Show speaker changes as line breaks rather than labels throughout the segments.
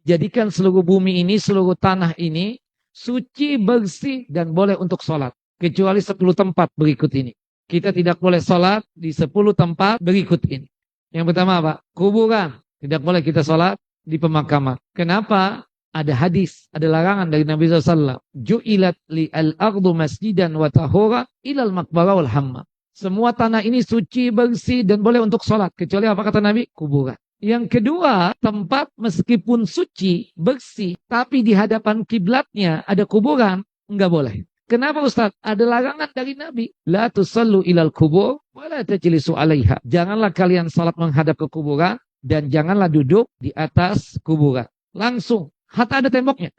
Jadikan seluruh bumi ini, seluruh tanah ini suci, bersih, dan boleh untuk sholat. Kecuali 10 tempat berikut ini. Kita tidak boleh sholat di 10 tempat berikut ini. Yang pertama apa? Kuburan. Tidak boleh kita sholat di pemakaman. Kenapa? Ada hadis, ada larangan dari Nabi SAW. Ju'ilat li'al ardu masjidan wa tahura ilal maqbara wal hamma. Semua tanah ini suci, bersih, dan boleh untuk sholat. Kecuali apa kata Nabi? Kuburan. Yang kedua, tempat meskipun suci, bersih, tapi di hadapan kiblatnya ada kuburan, enggak boleh. Kenapa Ustaz? Ada larangan dari Nabi. La tusallu ilal kubur, wa la tajlisu alaiha. Janganlah kalian salat menghadap ke kuburan, dan janganlah duduk di atas kuburan. Langsung. Hatta ada temboknya.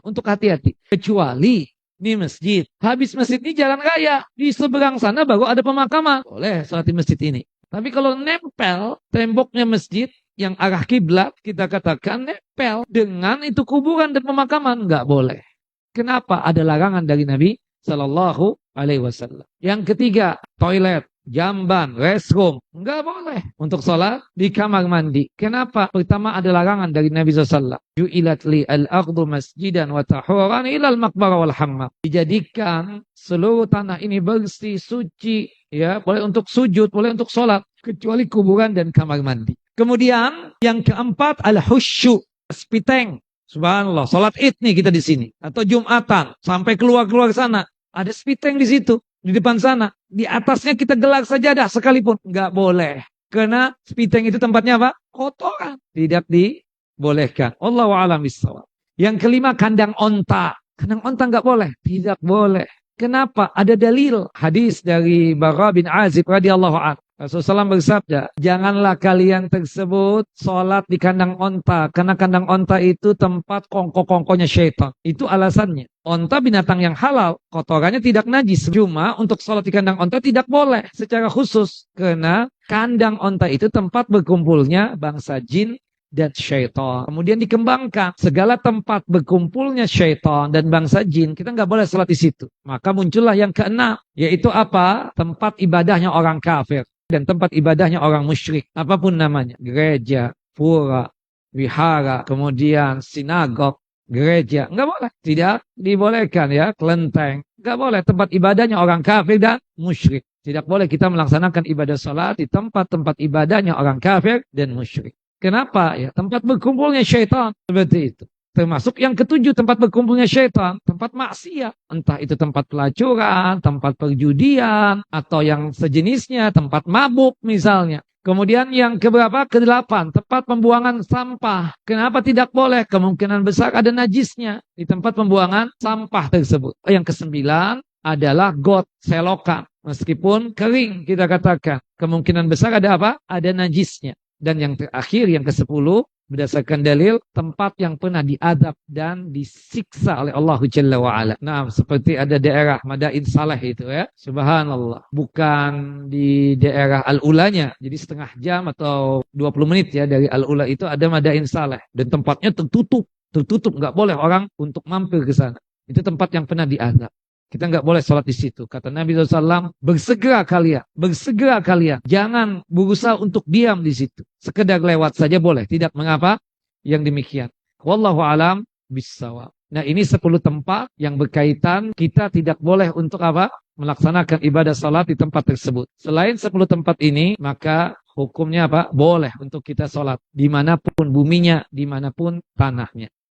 Untuk hati-hati. Kecuali di masjid. Habis masjid ini jalan raya. Di seberang sana baru ada pemakaman. Boleh salat di masjid ini. Tapi kalau nempel temboknya masjid yang arah kiblat, kita katakan nempel dengan itu kuburan dan pemakaman. Nggak boleh. Kenapa? Ada larangan dari Nabi Sallallahu Alaihi Wasallam. Yang ketiga, toilet, jamban, restroom. Nggak boleh untuk sholat di kamar mandi. Kenapa? Pertama ada larangan dari Nabi SAW. Ju'ilat li al-ardu masjidan wa tahuran ilal maqbara wal hammam. Dijadikan seluruh tanah ini bersih, suci. Ya, boleh untuk sujud, boleh untuk sholat. Kecuali kuburan dan kamar mandi. Kemudian yang keempat al-husyu, spiteng. Subhanallah, sholat id nih kita di sini. Atau Jumatan, sampai keluar sana. Ada spiteng di situ, di depan sana. Di atasnya kita gelar sajadah sekalipun. Nggak boleh. Karena spiteng itu tempatnya apa? Kotoran. Tidak dibolehkan. Allahu a'lam bishawab. Yang kelima, kandang onta. Kandang onta nggak boleh. Tidak boleh. Kenapa? Ada dalil. Hadis dari Bara bin Azib radhiyallahu anhu. Rasulullah SAW bersabda, janganlah kalian tersebut sholat di kandang onta. Karena kandang onta itu tempat kongko-kongkonya syaitan. Itu alasannya. Onta binatang yang halal, kotorannya tidak najis. Cuma untuk sholat di kandang onta tidak boleh secara khusus. Karena kandang onta itu tempat berkumpulnya bangsa jin dan syaitan. Kemudian dikembangkan segala tempat berkumpulnya syaitan dan bangsa jin, kita nggak boleh sholat di situ. Maka muncullah yang keenam, yaitu apa? Tempat ibadahnya orang kafir. Dan tempat ibadahnya orang musyrik, apapun namanya, gereja, pura, wihara, kemudian sinagog, gereja, nggak boleh, tidak dibolehkan ya, kelenteng, nggak boleh, tempat ibadahnya orang kafir dan musyrik, tidak boleh kita melaksanakan ibadah salat di tempat-tempat ibadahnya orang kafir dan musyrik. Kenapa? Ya, tempat berkumpulnya syaitan seperti itu. Termasuk yang ketujuh, tempat berkumpulnya syaitan, tempat maksiat. Entah itu tempat pelacuran, tempat perjudian, atau yang sejenisnya, tempat mabuk misalnya. Kemudian yang keberapa? Kedelapan, tempat pembuangan sampah. Kenapa tidak boleh? Kemungkinan besar ada najisnya di tempat pembuangan sampah tersebut. Yang kesembilan adalah got, selokan. Meskipun kering kita katakan, kemungkinan besar ada apa? Ada najisnya. Dan yang terakhir, yang ke-10, berdasarkan dalil, tempat yang pernah diadab dan disiksa oleh Allah Jalla wa'ala. Nah, seperti ada daerah Madain Saleh itu ya. Subhanallah. Bukan di daerah Al-Ulanya. Jadi setengah jam atau 20 menit ya dari Al-Ula itu ada Madain Saleh. Dan tempatnya tertutup. Tertutup, nggak boleh orang untuk mampir ke sana. Itu tempat yang pernah diadab. Kita nggak boleh sholat di situ. Kata Nabi SAW, bersegera kalian. Jangan berusaha untuk diam di situ. Sekedar lewat saja boleh. Tidak mengapa yang demikian. Wallahu alam bissawab. Nah, ini 10 tempat yang berkaitan kita tidak boleh untuk apa? Melaksanakan ibadah sholat di tempat tersebut. Selain 10 tempat ini, maka hukumnya apa? Boleh untuk kita sholat. Dimanapun buminya, dimanapun tanahnya.